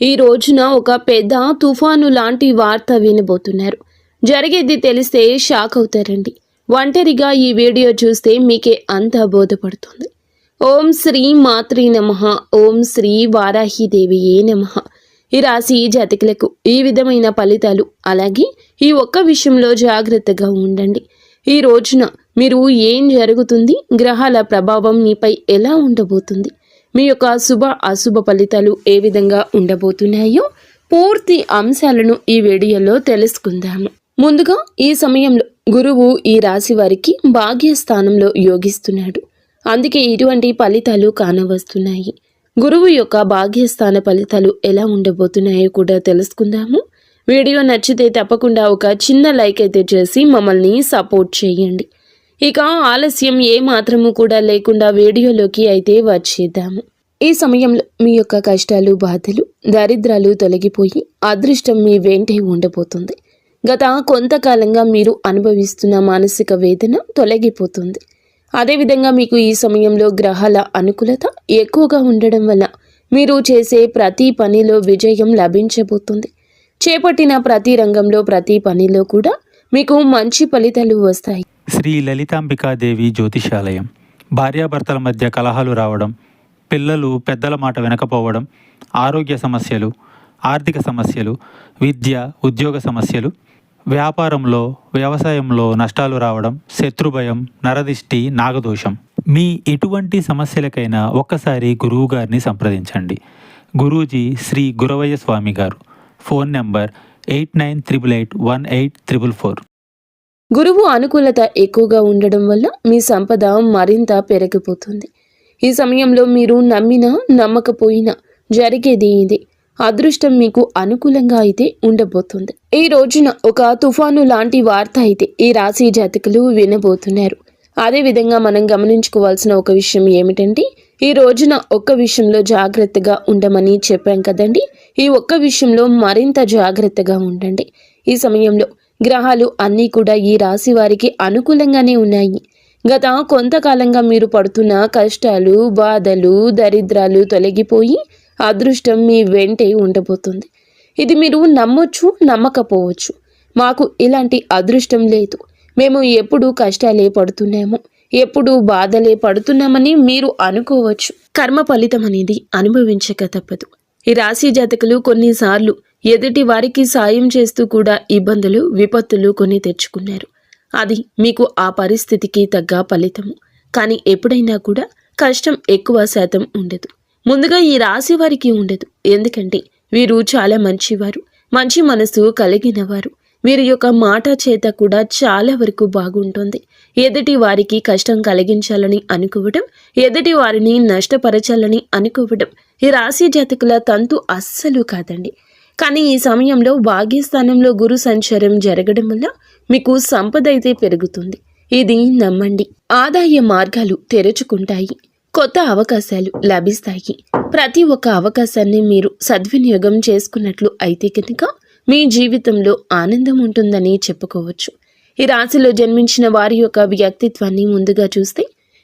ఈ రోజున ఒక పెద్ద తుఫాను లాంటి వార్త వినబోతున్నారు. జరిగేది తెలిస్తే షాక్ అవుతారండి. ఒంటరిగా ఈ వీడియో చూస్తే మీకే అంతా బోధపడుతుంది. ఓం శ్రీ మాత్రే నమః. ఓం శ్రీ వారాహిదేవియే నమః. ఈ రాశి జాతకులకు ఈ విధమైన ఫలితాలు, అలాగే ఈ ఒక్క విషయంలో జాగ్రత్తగా ఉండండి. ఈ రోజున మీరు ఏం జరుగుతుంది, గ్రహాల ప్రభావం మీపై ఎలా ఉండబోతుంది, మీ యొక్క శుభ అశుభ ఫలితాలు ఏ విధంగా ఉండబోతున్నాయో పూర్తి అంశాలను ఈ వీడియోలో తెలుసుకుందాము. ముందుగా ఈ సమయంలో గురువు ఈ రాశి వారికి భాగ్యస్థానంలో యోగిస్తున్నాడు. అందుకే ఇటువంటి ఫలితాలు కానవస్తున్నాయి. గురువు యొక్క భాగ్యస్థాన ఫలితాలు ఎలా ఉండబోతున్నాయో కూడా తెలుసుకుందాము. వీడియో నచ్చితే తప్పకుండా ఒక చిన్న లైక్ అయితే చేసి మమ్మల్ని సపోర్ట్ చేయండి. ఇక ఆలస్యం ఏ మాత్రము కూడా లేకుండా వీడియోలోకి అయితే వచ్చేద్దాము. ఈ సమయంలో మీ యొక్క కష్టాలు, బాధలు, దరిద్రాలు తొలగిపోయి అదృష్టం మీ వెంటే ఉండబోతుంది. గత కొంతకాలంగా మీరు అనుభవిస్తున్న మానసిక వేదన తొలగిపోతుంది. అదేవిధంగా మీకు ఈ సమయంలో గ్రహాల అనుకూలత ఎక్కువగా ఉండడం వల్ల మీరు చేసే ప్రతి పనిలో విజయం లభించబోతుంది. చేపట్టిన ప్రతి రంగంలో, ప్రతి పనిలో కూడా మీకు మంచి ఫలితాలు వస్తాయి. శ్రీ లలితాంబికాదేవి జ్యోతిషాలయం. భార్యాభర్తల మధ్య కలహాలు రావడం, పిల్లలు పెద్దల మాట వినకపోవడం, ఆరోగ్య సమస్యలు, ఆర్థిక సమస్యలు, విద్య ఉద్యోగ సమస్యలు, వ్యాపారంలో వ్యవసాయంలో నష్టాలు రావడం, శత్రుభయం, నరదిష్టి, నాగదోషం, మీ ఎటువంటి సమస్యలకైనా ఒక్కసారి గురువు గారిని సంప్రదించండి. గురూజీ శ్రీ గురవయ్య స్వామి గారు. Phone number 8988184444. గురువు అనుకూలత ఎక్కువగా ఉండడం వల్ల మీ సంపద మరింత పెరిగిపోతుంది. ఈ సమయంలో మీరు నమ్మినా నమ్మకపోయినా జరిగేది ఇదే. అదృష్టం మీకు అనుకూలంగా అయితే ఉండబోతుంది. ఈ రోజున ఒక తుఫాను లాంటి వార్త అయితే ఈ రాశి జాతకులు వినబోతున్నారు. అదేవిధంగా మనం గమనించుకోవాల్సిన ఒక విషయం ఏమిటంటే, ఈ రోజున ఒక్క విషయంలో జాగ్రత్తగా ఉండమని చెప్పాం కదండి. ఈ ఒక్క విషయంలో మరింత జాగ్రత్తగా ఉండండి. ఈ సమయంలో గ్రహాలు అన్నీ కూడా ఈ రాశి వారికి అనుకూలంగానే ఉన్నాయి. గత కొంతకాలంగా మీరు పడుతున్న కష్టాలు, బాధలు, దరిద్రాలు తొలగిపోయి అదృష్టం మీ వెంటే ఉండబోతుంది. ఇది మీరు నమ్మొచ్చు, నమ్మకపోవచ్చు. మాకు ఇలాంటి అదృష్టం లేదు, మేము ఎప్పుడు కష్టాలే పడుతున్నాము, ఎప్పుడు బాధలే పడుతున్నామని మీరు అనుకోవచ్చు. కర్మ ఫలితం అనేది అనుభవించక తప్పదు. ఈ రాశి జాతకులు కొన్నిసార్లు ఎదుటి వారికి సాయం చేస్తూ కూడా ఇబ్బందులు, విపత్తులు కొని తెచ్చుకున్నారు. అది మీకు ఆ పరిస్థితికి తగ్గ ఫలితము. కానీ ఎప్పుడైనా కూడా కష్టం ఎక్కువ శాతం ఉండదు. ముందుగా ఈ రాశి వారికి ఉండదు. ఎందుకంటే వీరు చాలా మంచివారు, మంచి మనసు కలిగినవారు. వీరి యొక్క మాట చేత కూడా చాలా వరకు బాగుంటుంది. ఎదుటి వారికి కష్టం కలిగించాలని అనుకోవడం, ఎదుటి వారిని నష్టపరచాలని అనుకోవడం ఈ రాశి జాతకుల తంతు అస్సలు కాదండి. కానీ ఈ సమయంలో భాగ్యస్థానంలో గురు సంచారం జరగడం వల్ల మీకు సంపద అయితే పెరుగుతుంది. ఇది నమ్మండి. ఆదాయ మార్గాలు తెరుచుకుంటాయి. కొత్త అవకాశాలు లభిస్తాయి. ప్రతి ఒక్క అవకాశాన్ని మీరు సద్వినియోగం చేసుకున్నట్లు అయితే కనుక మీ జీవితంలో ఆనందం ఉంటుందని చెప్పుకోవచ్చు. ఈ రాశిలో జన్మించిన వారి యొక్క వ్యక్తిత్వాన్ని ముందుగా చూస్తే,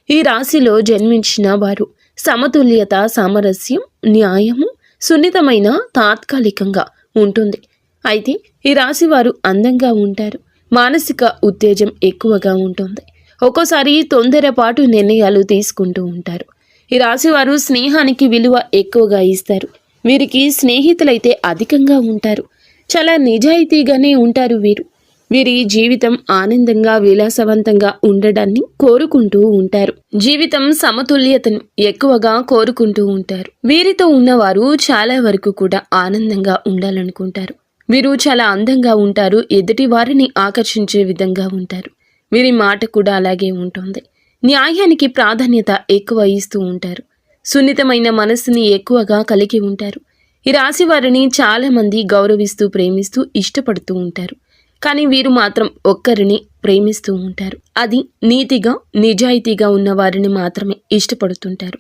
ఈ రాశిలో జన్మించిన వారు సమతుల్యత, సామరస్యం, న్యాయము, సున్నితమైన తాత్కాలికంగా ఉంటుంది. అయితే ఈ రాశి వారు అందంగా ఉంటారు. మానసిక ఉత్తేజం ఎక్కువగా ఉంటుంది. ఒక్కోసారి తొందరపాటు నిర్ణయాలు తీసుకుంటూ ఉంటారు. ఈ రాశి వారు స్నేహానికి విలువ ఎక్కువగా ఇస్తారు. వీరికి స్నేహితులైతే అధికంగా ఉంటారు. చాలా నిజాయితీగానే ఉంటారు వీరు. వీరి జీవితం ఆనందంగా, విలాసవంతంగా ఉండడాన్ని కోరుకుంటూ ఉంటారు. జీవితం సమతుల్యతను ఎక్కువగా కోరుకుంటూ ఉంటారు. వీరితో ఉన్నవారు చాలా వరకు కూడా ఆనందంగా ఉండాలనుకుంటారు. వీరు చాలా అందంగా ఉంటారు. ఎదుటి వారిని ఆకర్షించే విధంగా ఉంటారు. వీరి మాట కూడా అలాగే ఉంటుంది. న్యాయానికి ప్రాధాన్యత ఎక్కువ ఇస్తూ ఉంటారు. సున్నితమైన మనస్సుని ఎక్కువగా కలిగి ఉంటారు. ఈ రాశి వారిని చాలా మంది గౌరవిస్తూ, ప్రేమిస్తూ, ఇష్టపడుతూ ఉంటారు. కానీ వీరు మాత్రం ఒక్కరిని ప్రేమిస్తూ ఉంటారు. అది నీతిగా, నిజాయితీగా ఉన్న వారిని మాత్రమే ఇష్టపడుతుంటారు.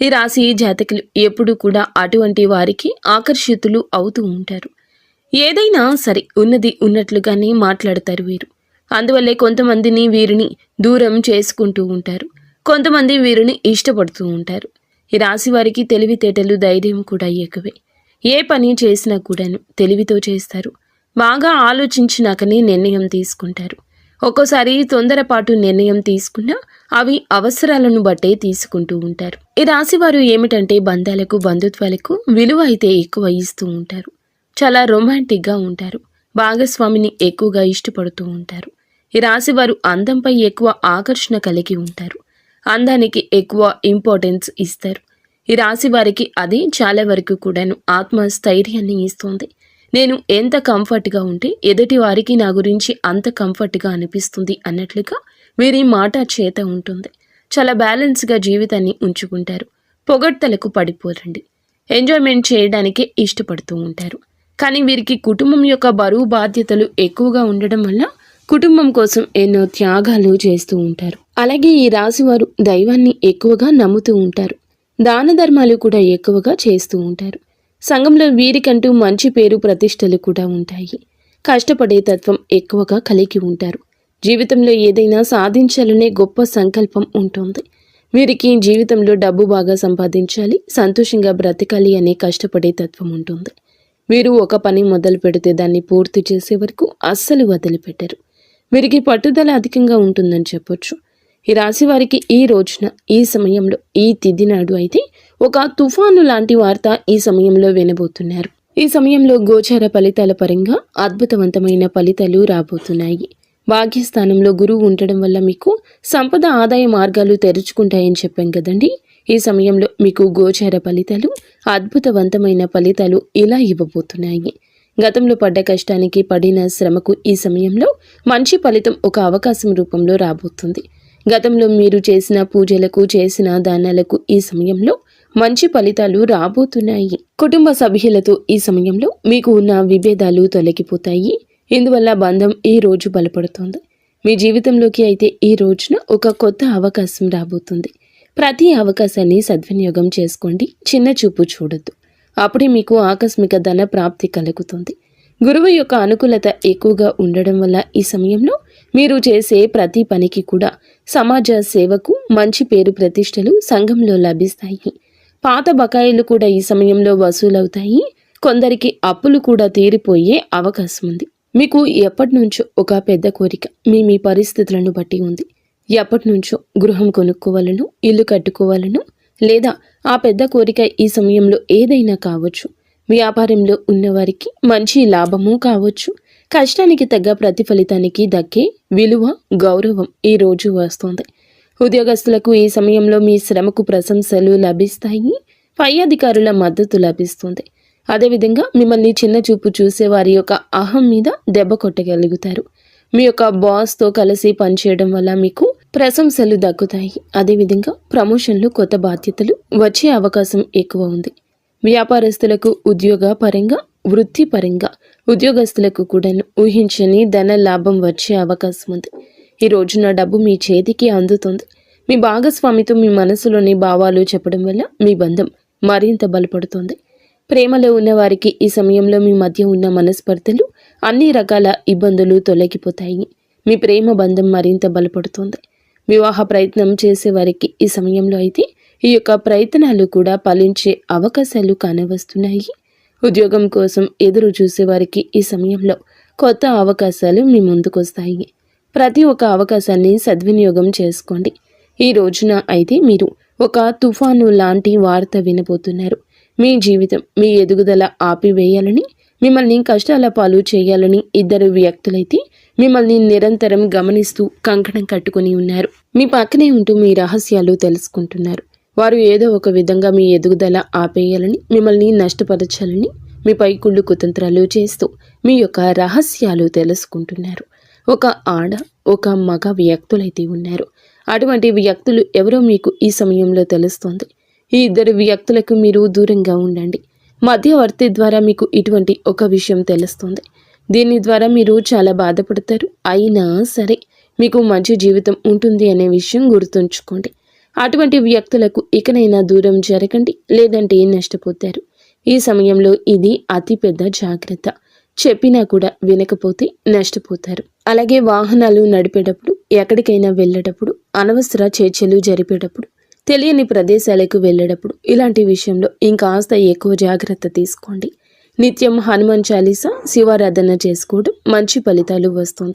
ఈ రాశి జాతకులు ఎప్పుడూ కూడా అటువంటి వారికి ఆకర్షితులు అవుతూ ఉంటారు. ఏదైనా సరే ఉన్నది ఉన్నట్లుగానే మాట్లాడతారు వీరు. అందువల్లే కొంతమందిని వీరిని దూరం చేసుకుంటూ ఉంటారు. కొంతమంది వీరిని ఇష్టపడుతూ ఉంటారు. ఈ రాశి వారికి తెలివితేటలు, ధైర్యం కూడా ఎక్కువే. ఏ పని చేసినా కూడాను తెలివితో చేస్తారు. బాగా ఆలోచించినాకనే నిర్ణయం తీసుకుంటారు. ఒక్కోసారి తొందరపాటు నిర్ణయం తీసుకున్నా అవి అవసరాలను బట్టే తీసుకుంటూ ఉంటారు. ఈ రాశివారు ఏమిటంటే బంధాలకు బంధుత్వాలకు విలువ అయితే ఎక్కువ ఇస్తూ ఉంటారు. చాలా రొమాంటిక్గా ఉంటారు. భాగస్వామిని ఎక్కువగా ఇష్టపడుతూ ఉంటారు. ఈ రాశివారు అందంపై ఎక్కువ ఆకర్షణ కలిగి ఉంటారు. అందానికి ఎక్కువ ఇంపార్టెన్స్ ఇస్తారు. ఈ రాశి వారికి అది చాలా వరకు కూడాను ఆత్మస్థైర్యాన్ని ఇస్తుంది. నేను ఎంత కంఫర్ట్గా ఉంటే ఎదుటి వారికి నా గురించి అంత కంఫర్ట్గా అనిపిస్తుంది అన్నట్లుగా వీరి మాట చేత ఉంటుంది. చాలా బ్యాలెన్స్గా జీవితాన్ని ఉంచుకుంటారు. పొగడ్తలకు పడిపోరండి. ఎంజాయ్మెంట్ చేయడానికే ఇష్టపడుతూ ఉంటారు. కానీ వీరికి కుటుంబం యొక్క బరువు బాధ్యతలు ఎక్కువగా ఉండడం వల్ల కుటుంబం కోసం ఎన్నో త్యాగాలు చేస్తూ ఉంటారు. అలాగే ఈ రాశివారు దైవాన్ని ఎక్కువగా నమ్ముతూ ఉంటారు. దాన ధర్మాలు కూడా ఎక్కువగా చేస్తూ ఉంటారు. సంఘంలో వీరికంటూ మంచి పేరు ప్రతిష్టలు కూడా ఉంటాయి. కష్టపడే తత్వం ఎక్కువగా కలిగి ఉంటారు. జీవితంలో ఏదైనా సాధించాలనే గొప్ప సంకల్పం ఉంటుంది. వీరికి జీవితంలో డబ్బు బాగా సంపాదించాలి, సంతోషంగా బ్రతకాలి అనే కష్టపడే తత్వం ఉంటుంది. వీరు ఒక పని మొదలు పెడితే దాన్ని పూర్తి చేసే వరకు అస్సలు వదిలిపెట్టరు. వీరికి పట్టుదల అధికంగా ఉంటుందని చెప్పొచ్చు. ఈ రాశి వారికి ఈ రోజున, ఈ సమయంలో, ఈ తిథి నాడు అయితే ఒక తుఫాను లాంటి వార్త ఈ సమయంలో వినబోతున్నారు. ఈ సమయంలో గోచార ఫలితాల పరంగా అద్భుతవంతమైన ఫలితాలు రాబోతున్నాయి. భాగ్యస్థానంలో గురువు ఉండడం వల్ల మీకు సంపద ఆదాయ మార్గాలు తెరుచుకుంటాయని చెప్పాం కదండి. ఈ సమయంలో మీకు గోచార ఫలితాలు, అద్భుతవంతమైన ఫలితాలు ఇలా ఇవ్వబోతున్నాయి. గతంలో పడ్డ కష్టానికి, పడిన శ్రమకు ఈ సమయంలో మంచి ఫలితం ఒక అవకాశం రూపంలో రాబోతుంది. గతంలో మీరు చేసిన పూజలకు, చేసిన దానాలకు ఈ సమయంలో మంచి ఫలితాలు రాబోతున్నాయి. కుటుంబ సభ్యులతో ఈ సమయంలో మీకు ఉన్న విభేదాలు తొలగిపోతాయి. ఇందువల్ల బంధం ఈ రోజు బలపడుతుంది. మీ జీవితంలోకి అయితే ఈ రోజున ఒక కొత్త అవకాశం రాబోతుంది. ప్రతి అవకాశాన్ని సద్వినియోగం చేసుకోండి. చిన్న చూపు చూడొద్దు. అప్పుడే మీకు ఆకస్మిక ధన ప్రాప్తి కలుగుతుంది. గురువు యొక్క అనుకూలత ఎక్కువగా ఉండడం వల్ల ఈ సమయంలో మీరు చేసే ప్రతి పనికి కూడా సమాజ సేవకు మంచి పేరు ప్రతిష్టలు సంఘంలో లభిస్తాయి. పాత బకాయిలు కూడా ఈ సమయంలో వసూలవుతాయి. కొందరికి అప్పులు కూడా తీరిపోయే అవకాశం ఉంది. మీకు ఎప్పటి నుంచో ఒక పెద్ద కోరిక మీ పరిస్థితులను బట్టి ఉంది. ఎప్పటి నుంచో గృహం కొనుక్కోవాలను, ఇల్లు కట్టుకోవాలను, లేదా ఆ పెద్ద కోరిక ఈ సమయంలో ఏదైనా కావచ్చు. వ్యాపారంలో ఉన్నవారికి మంచి లాభము కావచ్చు. కష్టానికి తగ్గ ప్రతిఫలితానికి దక్కే విలువ, గౌరవం ఈ రోజు వస్తుంది. ఉద్యోగస్తులకు ఈ సమయంలో మీ శ్రమకు ప్రశంసలు లభిస్తాయి. పై అధికారుల మద్దతు లభిస్తుంది. అదేవిధంగా మిమ్మల్ని చిన్న చూపు చూసే వారి యొక్క అహం మీద దెబ్బ కొట్టగలుగుతారు. మీ యొక్క బాస్తో కలిసి పనిచేయడం వల్ల మీకు ప్రశంసలు దక్కుతాయి. అదేవిధంగా ప్రమోషన్లు, కొత్త బాధ్యతలు వచ్చే అవకాశం ఎక్కువ ఉంది. వ్యాపారస్తులకు ఉద్యోగ పరంగా, వృత్తిపరంగా ఉద్యోగస్తులకు కూడా ఊహించని ధన లాభం వచ్చే అవకాశం ఉంది. ఈ రోజున డబ్బు మీ చేతికి అందుతుంది. మీ భాగస్వామితో మీ మనసులోని భావాలు చెప్పడం వల్ల మీ బంధం మరింత బలపడుతుంది. ప్రేమలో ఉన్నవారికి ఈ సమయంలో మీ మధ్య ఉన్న మనస్పర్ధలు, అన్ని రకాల ఇబ్బందులు తొలగిపోతాయి. మీ ప్రేమ బంధం మరింత బలపడుతుంది. వివాహ ప్రయత్నం చేసేవారికి ఈ సమయంలో అయితే ఈ యొక్క ప్రయత్నాలు కూడా ఫలించే అవకాశాలు కానవస్తున్నాయి. ఉద్యోగం కోసం ఎదురు చూసేవారికి ఈ సమయంలో కొత్త అవకాశాలు మీ ముందుకొస్తాయి. ప్రతి ఒక్క అవకాశాన్ని సద్వినియోగం చేసుకోండి. ఈ రోజున అయితే మీరు ఒక తుఫాను లాంటి వార్త వినబోతున్నారు. మీ జీవితం, మీ ఎదుగుదల ఆపివేయాలని, మిమ్మల్ని కష్టాల పాలు చేయాలని ఇద్దరు వ్యక్తులైతే మిమ్మల్ని నిరంతరం గమనిస్తూ కంకణం కట్టుకుని ఉన్నారు. మీ పక్కనే ఉంటూ మీ రహస్యాలు తెలుసుకుంటున్నారు. వారు ఏదో ఒక విధంగా మీ ఎదుగుదల ఆపేయాలని, మిమ్మల్ని నష్టపరచాలని మీపై కుళ్ళు కుతంత్రాలు చేస్తూ మీ యొక్క రహస్యాలు తెలుసుకుంటున్నారు. ఒక ఆడ, ఒక మగ వ్యక్తులైతే ఉన్నారు. అటువంటి వ్యక్తులు ఎవరో మీకు ఈ సమయంలో తెలుస్తోంది. ఈ ఇద్దరు వ్యక్తులకు మీరు దూరంగా ఉండండి. మధ్యవర్తి ద్వారా మీకు ఇటువంటి ఒక విషయం తెలుస్తుంది. దీని ద్వారా మీరు చాలా బాధపడతారు. అయినా సరే మీకు మంచి జీవితం ఉంటుంది అనే విషయం గుర్తుంచుకోండి. అటువంటి వ్యక్తులకు ఇకనైనా దూరం జరగండి, లేదంటే నష్టపోతారు. ఈ సమయంలో ఇది అతిపెద్ద జాగ్రత్త. చెప్పినా కూడా వినకపోతే నష్టపోతారు. అలాగే వాహనాలు నడిపేటప్పుడు, ఎక్కడికైనా వెళ్ళేటప్పుడు, అనవసర చర్చలు జరిపేటప్పుడు తెలియని ప్రదేశాలకు వెళ్ళేటప్పుడు ఇలాంటి విషయంలో ఇంకాస్త ఎక్కువ జాగ్రత్త తీసుకోండి. నిత్యం హనుమాన్ చాలీసా శివారాధన చేసుకోవడం మంచి ఫలితాలు వస్తుంది.